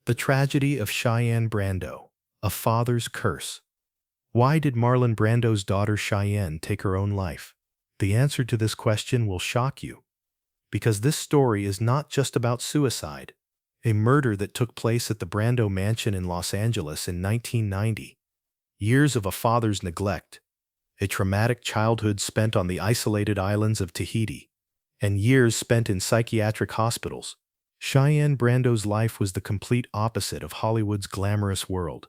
The Tragedy of Cheyenne Brando, A Father's Curse. Why did Marlon Brando's daughter Cheyenne take her own life? The answer to this question will shock you, because this story is not just about suicide, a murder that took place at the Brando mansion in Los Angeles in 1990. Years of a father's neglect, a traumatic childhood spent on the isolated islands of Tahiti, and years spent in psychiatric hospitals. Cheyenne Brando's life was the complete opposite of Hollywood's glamorous world.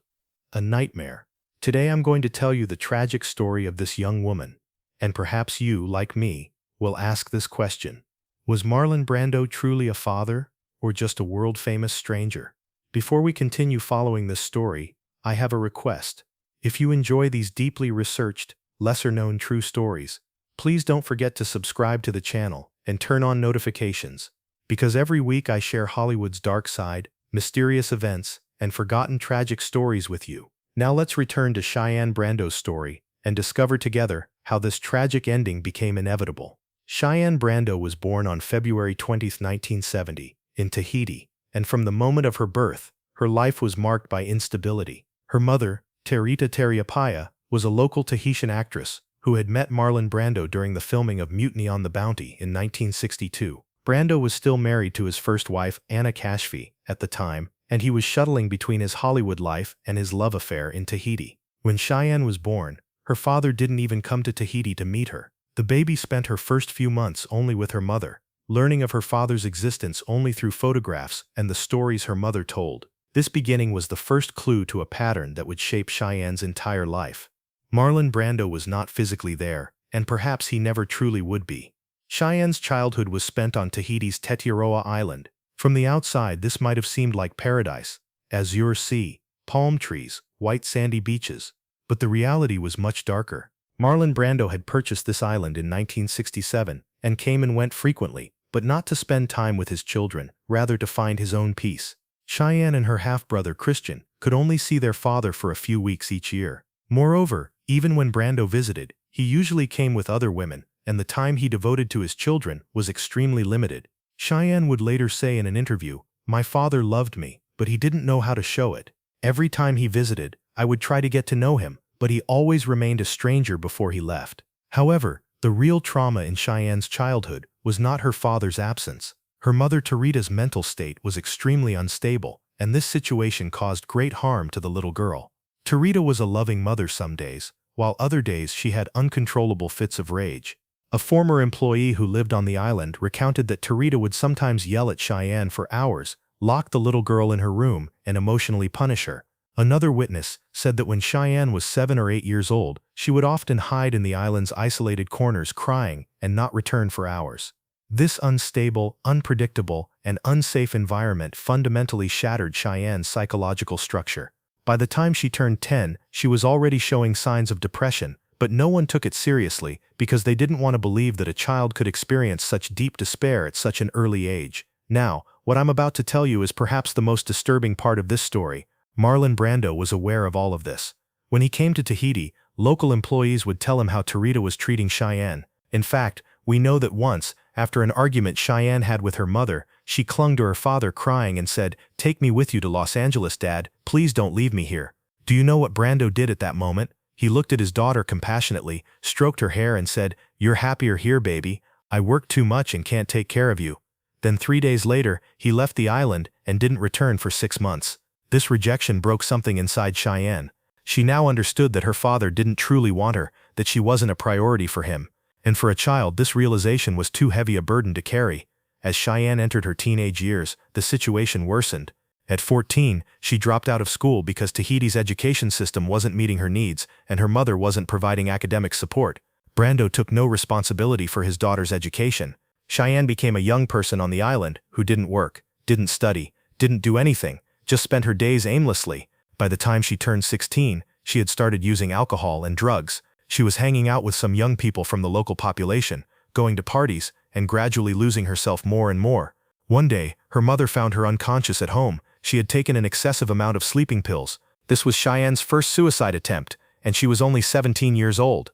A nightmare. Today I'm going to tell you the tragic story of this young woman, and perhaps you, like me, will ask this question. Was Marlon Brando truly a father, or just a world-famous stranger? Before we continue following this story, I have a request. If you enjoy these deeply researched, lesser-known true stories, please don't forget to subscribe to the channel and turn on notifications, because every week I share Hollywood's dark side, mysterious events, and forgotten tragic stories with you. Now let's return to Cheyenne Brando's story and discover together how this tragic ending became inevitable. Cheyenne Brando was born on February 20, 1970, in Tahiti, and from the moment of her birth, her life was marked by instability. Her mother, Terita Terriapaya, was a local Tahitian actress who had met Marlon Brando during the filming of Mutiny on the Bounty in 1962. Brando was still married to his first wife, Anna Kashfi, at the time, and he was shuttling between his Hollywood life and his love affair in Tahiti. When Cheyenne was born, her father didn't even come to Tahiti to meet her. The baby spent her first few months only with her mother, learning of her father's existence only through photographs and the stories her mother told. This beginning was the first clue to a pattern that would shape Cheyenne's entire life. Marlon Brando was not physically there, and perhaps he never truly would be. Cheyenne's childhood was spent on Tahiti's Tetiaroa Island. From the outside, this might have seemed like paradise, azure sea, palm trees, white sandy beaches. But the reality was much darker. Marlon Brando had purchased this island in 1967 and came and went frequently, but not to spend time with his children, rather to find his own peace. Cheyenne and her half-brother Christian could only see their father for a few weeks each year. Moreover, even when Brando visited, he usually came with other women, and the time he devoted to his children was extremely limited. Cheyenne would later say in an interview, "My father loved me, but he didn't know how to show it. Every time he visited, I would try to get to know him, but he always remained a stranger before he left." However, the real trauma in Cheyenne's childhood was not her father's absence. Her mother Terita's mental state was extremely unstable, and this situation caused great harm to the little girl. Terita was a loving mother some days, while other days she had uncontrollable fits of rage. A former employee who lived on the island recounted that Terita would sometimes yell at Cheyenne for hours, lock the little girl in her room, and emotionally punish her. Another witness said that when Cheyenne was 7 or 8 years old, she would often hide in the island's isolated corners crying and not return for hours. This unstable, unpredictable, and unsafe environment fundamentally shattered Cheyenne's psychological structure. By the time she turned 10, she was already showing signs of depression, but no one took it seriously because they didn't want to believe that a child could experience such deep despair at such an early age. Now, what I'm about to tell you is perhaps the most disturbing part of this story. Marlon Brando was aware of all of this. When he came to Tahiti, local employees would tell him how Terita was treating Cheyenne. In fact, we know that once, after an argument Cheyenne had with her mother, she clung to her father crying and said, "Take me with you to Los Angeles, Dad. Please don't leave me here." Do you know what Brando did at that moment? He looked at his daughter compassionately, stroked her hair and said, "You're happier here, baby. I work too much and can't take care of you." Then 3 days later, he left the island and didn't return for 6 months. This rejection broke something inside Cheyenne. She now understood that her father didn't truly want her, that she wasn't a priority for him. And for a child, this realization was too heavy a burden to carry. As Cheyenne entered her teenage years, the situation worsened. At 14, she dropped out of school because Tahiti's education system wasn't meeting her needs, and her mother wasn't providing academic support. Brando took no responsibility for his daughter's education. Cheyenne became a young person on the island who didn't work, didn't study, didn't do anything, just spent her days aimlessly. By the time she turned 16, she had started using alcohol and drugs. She was hanging out with some young people from the local population, going to parties, and gradually losing herself more and more. One day, her mother found her unconscious at home. She had taken an excessive amount of sleeping pills. This was Cheyenne's first suicide attempt, and she was only 17 years old.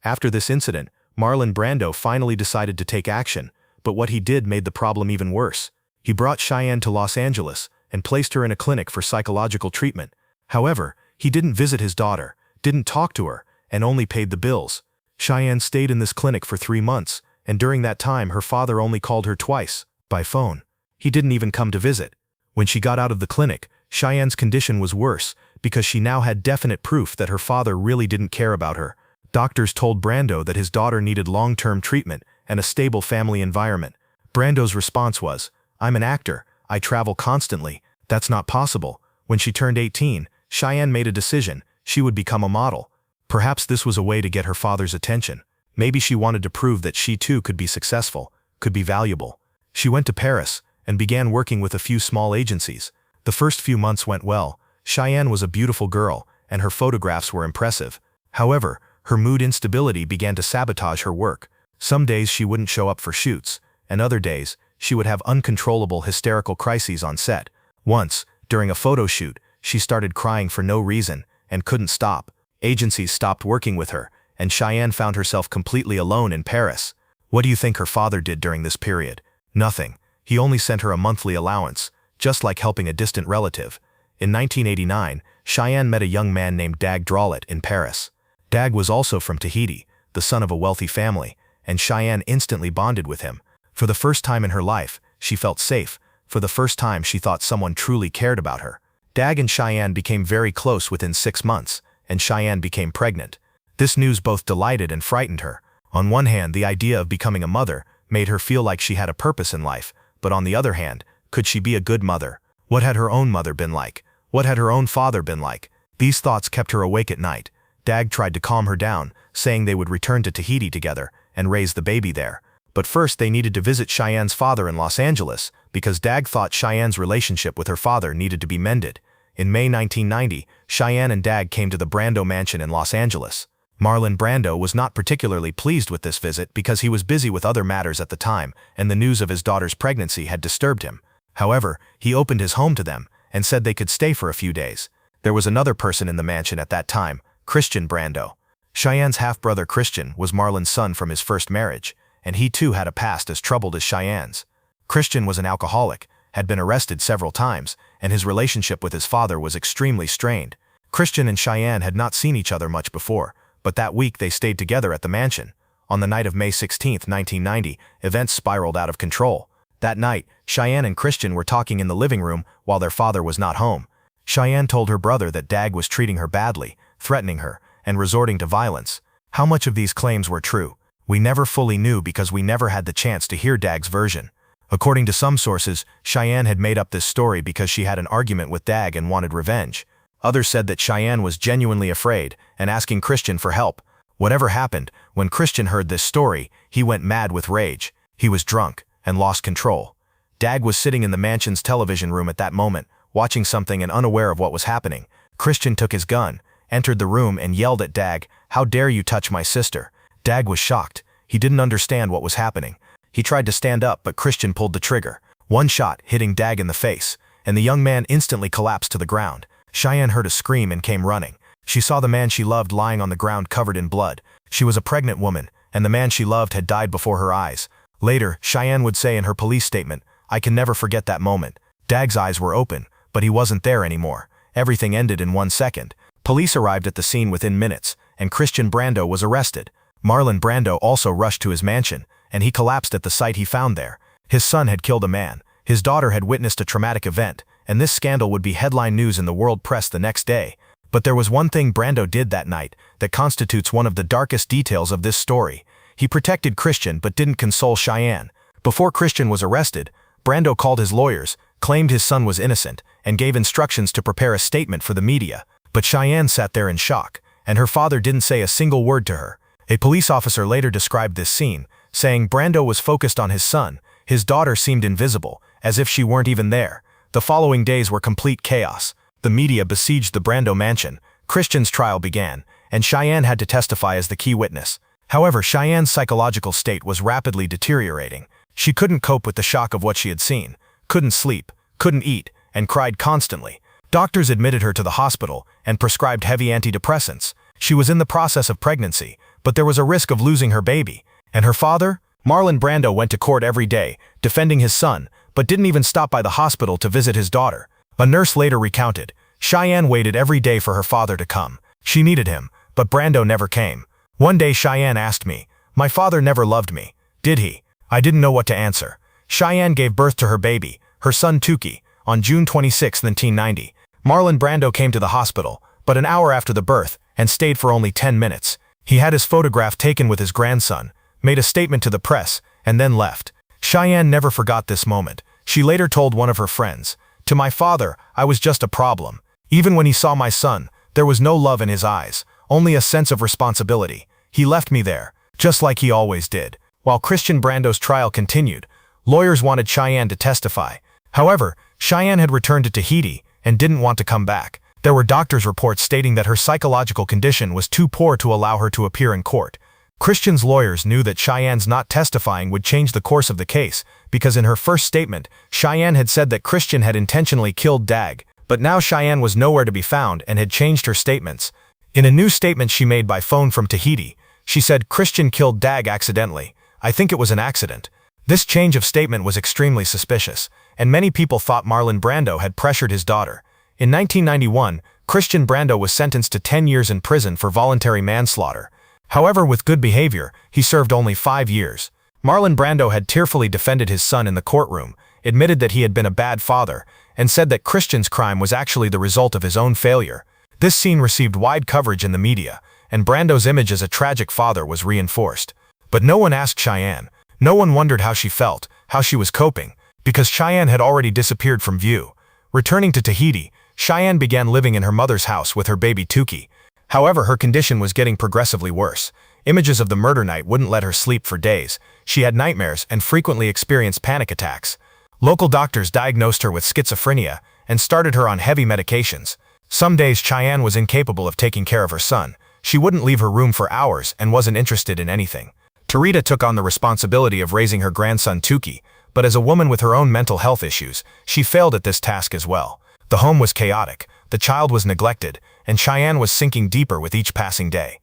After this incident, Marlon Brando finally decided to take action, but what he did made the problem even worse. He brought Cheyenne to Los Angeles, and placed her in a clinic for psychological treatment. However, he didn't visit his daughter, didn't talk to her, and only paid the bills. Cheyenne stayed in this clinic for 3 months, and during that time her father only called her twice, by phone. He didn't even come to visit. When she got out of the clinic, Cheyenne's condition was worse because she now had definite proof that her father really didn't care about her. Doctors told Brando that his daughter needed long-term treatment and a stable family environment. Brando's response was, "I'm an actor, I travel constantly, that's not possible." When she turned 18, Cheyenne made a decision, she would become a model. Perhaps this was a way to get her father's attention. Maybe she wanted to prove that she too could be successful, could be valuable. She went to Paris and began working with a few small agencies. The first few months went well. Cheyenne was a beautiful girl, and her photographs were impressive. However, her mood instability began to sabotage her work. Some days she wouldn't show up for shoots, and other days, she would have uncontrollable hysterical crises on set. Once, during a photo shoot, she started crying for no reason and couldn't stop. Agencies stopped working with her, and Cheyenne found herself completely alone in Paris. What do you think her father did during this period? Nothing. He only sent her a monthly allowance, just like helping a distant relative. In 1989, Cheyenne met a young man named Dag Drawlet in Paris. Dag was also from Tahiti, the son of a wealthy family, and Cheyenne instantly bonded with him. For the first time in her life, she felt safe. For the first time, she thought someone truly cared about her. Dag and Cheyenne became very close within 6 months, and Cheyenne became pregnant. This news both delighted and frightened her. On one hand, the idea of becoming a mother made her feel like she had a purpose in life, but on the other hand, could she be a good mother? What had her own mother been like? What had her own father been like? These thoughts kept her awake at night. Dag tried to calm her down, saying they would return to Tahiti together and raise the baby there. But first they needed to visit Cheyenne's father in Los Angeles, because Dag thought Cheyenne's relationship with her father needed to be mended. In May 1990, Cheyenne and Dag came to the Brando mansion in Los Angeles. Marlon Brando was not particularly pleased with this visit because he was busy with other matters at the time, and the news of his daughter's pregnancy had disturbed him. However, he opened his home to them and said they could stay for a few days. There was another person in the mansion at that time, Christian Brando. Cheyenne's half-brother Christian was Marlon's son from his first marriage, and he too had a past as troubled as Cheyenne's. Christian was an alcoholic, had been arrested several times, and his relationship with his father was extremely strained. Christian and Cheyenne had not seen each other much before, but that week they stayed together at the mansion. On the night of May 16, 1990, events spiraled out of control. That night, Cheyenne and Christian were talking in the living room while their father was not home. Cheyenne told her brother that Dag was treating her badly, threatening her, and resorting to violence. How much of these claims were true? We never fully knew because we never had the chance to hear Dag's version. According to some sources, Cheyenne had made up this story because she had an argument with Dag and wanted revenge. Others said that Cheyenne was genuinely afraid and asking Christian for help. Whatever happened, when Christian heard this story, he went mad with rage. He was drunk and lost control. Dag was sitting in the mansion's television room at that moment, watching something and unaware of what was happening. Christian took his gun, entered the room and yelled at Dag, "How dare you touch my sister?" Dag was shocked. He didn't understand what was happening. He tried to stand up, but Christian pulled the trigger. One shot, hitting Dag in the face, and the young man instantly collapsed to the ground. Cheyenne heard a scream and came running. She saw the man she loved lying on the ground covered in blood. She was a pregnant woman, and the man she loved had died before her eyes. Later, Cheyenne would say in her police statement, "I can never forget that moment." Dag's eyes were open, but he wasn't there anymore. Everything ended in 1 second. Police arrived at the scene within minutes, and Christian Brando was arrested. Marlon Brando also rushed to his mansion, and he collapsed at the sight he found there. His son had killed a man. His daughter had witnessed a traumatic event, and this scandal would be headline news in the world press the next day. But there was one thing Brando did that night that constitutes one of the darkest details of this story. He protected Christian but didn't console Cheyenne. Before Christian was arrested, Brando called his lawyers, claimed his son was innocent, and gave instructions to prepare a statement for the media. But Cheyenne sat there in shock, and her father didn't say a single word to her. A police officer later described this scene, saying Brando was focused on his son. His daughter seemed invisible, as if she weren't even there. The following days were complete chaos. The media besieged the Brando mansion. Christian's trial began, and Cheyenne had to testify as the key witness. However, Cheyenne's psychological state was rapidly deteriorating. She couldn't cope with the shock of what she had seen, couldn't sleep, couldn't eat, and cried constantly. Doctors admitted her to the hospital and prescribed heavy antidepressants. She was in the process of pregnancy, but there was a risk of losing her baby. And her father? Marlon Brando went to court every day, defending his son, but didn't even stop by the hospital to visit his daughter. A nurse later recounted, Cheyenne waited every day for her father to come. She needed him, but Brando never came. One day Cheyenne asked me, "My father never loved me, did he?" I didn't know what to answer. Cheyenne gave birth to her baby, her son Tukey, on June 26, 1990. Marlon Brando came to the hospital, but an hour after the birth, and stayed for only 10 minutes. He had his photograph taken with his grandson, made a statement to the press, and then left. Cheyenne never forgot this moment. She later told one of her friends, "To my father, I was just a problem. Even when he saw my son, there was no love in his eyes, only a sense of responsibility. He left me there, just like he always did." While Christian Brando's trial continued, lawyers wanted Cheyenne to testify. However, Cheyenne had returned to Tahiti and didn't want to come back. There were doctors' reports stating that her psychological condition was too poor to allow her to appear in court. Christian's lawyers knew that Cheyenne's not testifying would change the course of the case, because in her first statement, Cheyenne had said that Christian had intentionally killed Dag, but now Cheyenne was nowhere to be found and had changed her statements. In a new statement she made by phone from Tahiti, she said Christian killed Dag accidentally. "I think it was an accident." This change of statement was extremely suspicious, and many people thought Marlon Brando had pressured his daughter. In 1991, Christian Brando was sentenced to 10 years in prison for voluntary manslaughter. However, with good behavior, he served only 5 years. Marlon Brando had tearfully defended his son in the courtroom, admitted that he had been a bad father, and said that Christian's crime was actually the result of his own failure. This scene received wide coverage in the media, and Brando's image as a tragic father was reinforced. But no one asked Cheyenne. No one wondered how she felt, how she was coping, because Cheyenne had already disappeared from view. Returning to Tahiti, Cheyenne began living in her mother's house with her baby Tukey. However, her condition was getting progressively worse. Images of the murder night wouldn't let her sleep for days. She had nightmares and frequently experienced panic attacks. Local doctors diagnosed her with schizophrenia and started her on heavy medications. Some days Cheyenne was incapable of taking care of her son. She wouldn't leave her room for hours and wasn't interested in anything. Tarita took on the responsibility of raising her grandson Tukey, but as a woman with her own mental health issues, she failed at this task as well. The home was chaotic, the child was neglected, and Cheyenne was sinking deeper with each passing day.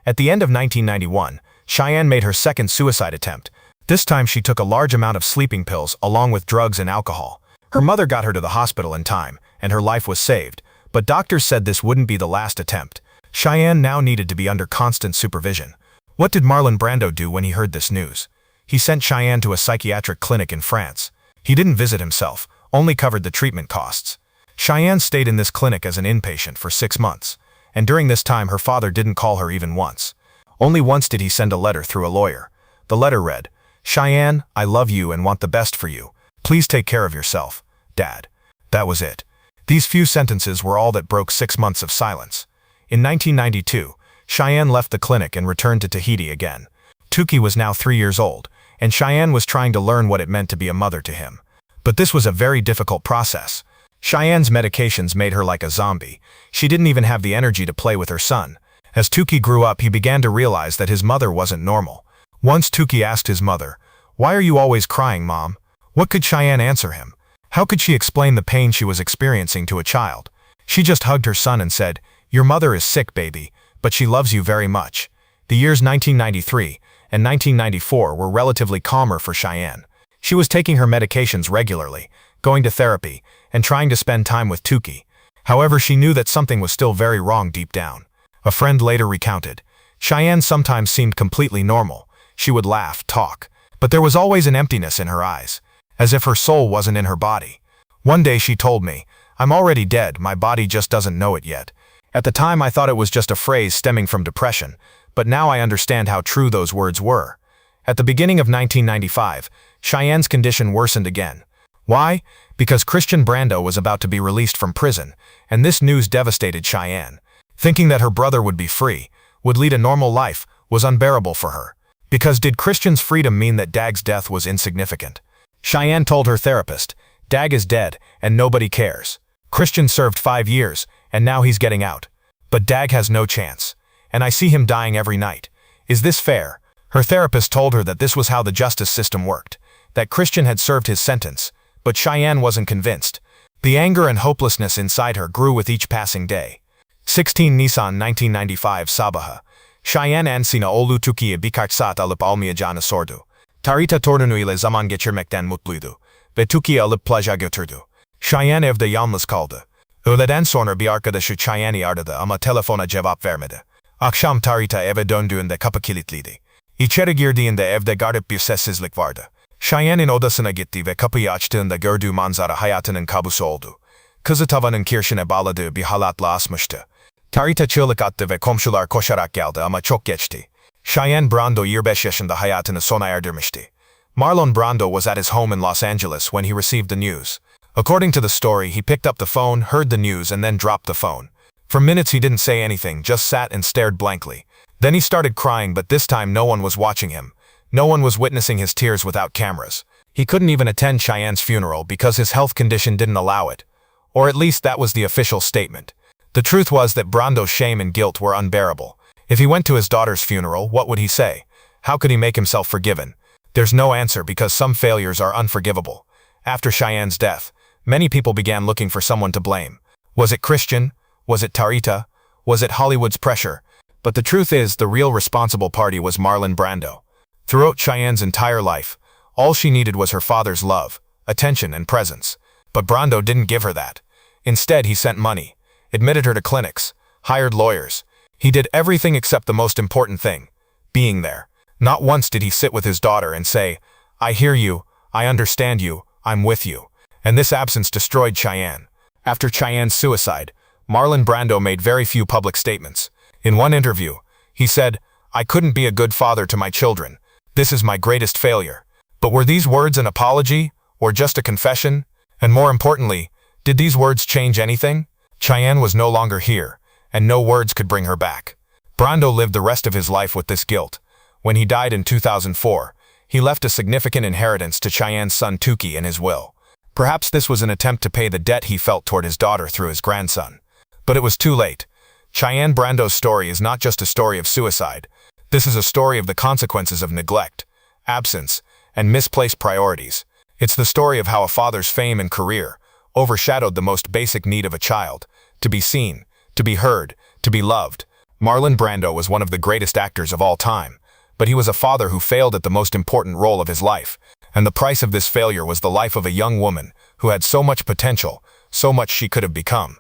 At the end of 1991, Cheyenne made her second suicide attempt. This time she took a large amount of sleeping pills along with drugs and alcohol. Her mother got her to the hospital in time, and her life was saved, but doctors said this wouldn't be the last attempt. Cheyenne now needed to be under constant supervision. What did Marlon Brando do when he heard this news? He sent Cheyenne to a psychiatric clinic in France. He didn't visit himself, only covered the treatment costs. Cheyenne stayed in this clinic as an inpatient for 6 months, and during this time her father didn't call her even once. Only once did he send a letter through a lawyer. The letter read, "Cheyenne, I love you and want the best for you. Please take care of yourself, Dad." That was it. These few sentences were all that broke 6 months of silence. In 1992, Cheyenne left the clinic and returned to Tahiti again. Tukey was now 3 years old, and Cheyenne was trying to learn what it meant to be a mother to him. But this was a very difficult process. Cheyenne's medications made her like a zombie. She didn't even have the energy to play with her son. As Tukey grew up, he began to realize that his mother wasn't normal. Once Tukey asked his mother, "Why are you always crying, Mom?" What could Cheyenne answer him? How could she explain the pain she was experiencing to a child? She just hugged her son and said, "Your mother is sick, baby, but she loves you very much." The years 1993 and 1994 were relatively calmer for Cheyenne. She was taking her medications regularly, going to therapy, and trying to spend time with Tukey. However, she knew that something was still very wrong deep down. A friend later recounted, Cheyenne sometimes seemed completely normal. She would laugh, talk, but there was always an emptiness in her eyes, as if her soul wasn't in her body. One day she told me, "I'm already dead, my body just doesn't know it yet." At the time I thought it was just a phrase stemming from depression, but now I understand how true those words were. At the beginning of 1995, Cheyenne's condition worsened again. Why? Because Christian Brando was about to be released from prison, and this news devastated Cheyenne. Thinking that her brother would be free, would lead a normal life, was unbearable for her. Because did Christian's freedom mean that Dag's death was insignificant? Cheyenne told her therapist, "Dag is dead, and nobody cares. Christian served 5 years, and now he's getting out. But Dag has no chance, and I see him dying every night. Is this fair?" Her therapist told her that this was how the justice system worked, that Christian had served his sentence, but Cheyenne wasn't convinced. The anger and hopelessness inside her grew with each passing day. 16 Nisan 1995 Sabaha. Cheyenne ansina olu Tukey bikartsat alıp almayacağını sordu. Tarita torunuyla zaman geçirmekten mutluydu ve Tukey'i alıp plaja götürdü. Cheyenne evde yalnız kaldı. Öğleden sonra bir arkadaşı Cheyenne'i aradı ama telefona cevap vermedi. Akşam Tarita eve döndüğünde kapı kilitliydi. İçeri girdiğinde evde garip bir sessizlik vardı. Cheyenne'in odasına gitti ve kapıyı açtığında gördüğü manzara hayatının kabusu oldu. Kızı tavanın kirşine bağladığı bir halatla asmıştı. Tarita çığlık attı ve komşular koşarak geldi ama çok geçti. Marlon Brando 25 yaşında hayatını sona erdirmişti. Marlon Brando was at his home in Los Angeles when he received the news. According to the story, he picked up the phone, heard the news, and then dropped the phone. For minutes he didn't say anything, just sat and stared blankly. Then he started crying, but this time no one was watching him. No one was witnessing his tears without cameras. He couldn't even attend Cheyenne's funeral because his health condition didn't allow it. Or at least that was the official statement. The truth was that Brando's shame and guilt were unbearable. If he went to his daughter's funeral, what would he say? How could he make himself forgiven? There's no answer because some failures are unforgivable. After Cheyenne's death, many people began looking for someone to blame. Was it Christian? Was it Tarita? Was it Hollwoods' pressure? But the truth is, the real responsible party was Marlon Brando. Throughout Cheyenne's entire life, all she needed was her father's love, attention, and presence. But Brando didn't give her that. Instead, he sent money, admitted her to clinics, hired lawyers. He did everything except the most important thing, being there. Not once did he sit with his daughter and say, "I hear you, I understand you, I'm with you." And this absence destroyed Cheyenne. After Cheyenne's suicide, Marlon Brando made very few public statements. In one interview, he said, "I couldn't be a good father to my children. This is my greatest failure." But were these words an apology, or just a confession? And more importantly, did these words change anything? Cheyenne was no longer here, and no words could bring her back. Brando lived the rest of his life with this guilt. When he died in 2004, he left a significant inheritance to Cheyenne's son Tuki in his will. Perhaps this was an attempt to pay the debt he felt toward his daughter through his grandson. But it was too late. Cheyenne Brando's story is not just a story of suicide. This is a story of the consequences of neglect, absence, and misplaced priorities. It's the story of how a father's fame and career overshadowed the most basic need of a child, to be seen, to be heard, to be loved. Marlon Brando was one of the greatest actors of all time, but he was a father who failed at the most important role of his life, and the price of this failure was the life of a young woman who had so much potential, so much she could have become.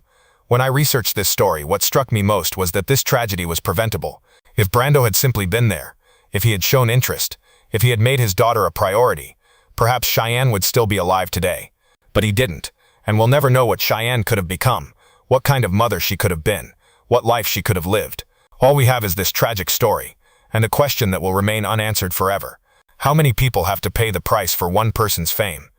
When I researched this story, what struck me most was that this tragedy was preventable. If Brando had simply been there, if he had shown interest, if he had made his daughter a priority, perhaps Cheyenne would still be alive today. But he didn't, and we'll never know what Cheyenne could have become, what kind of mother she could have been, what life she could have lived. All we have is this tragic story, and a question that will remain unanswered forever. How many people have to pay the price for one person's fame?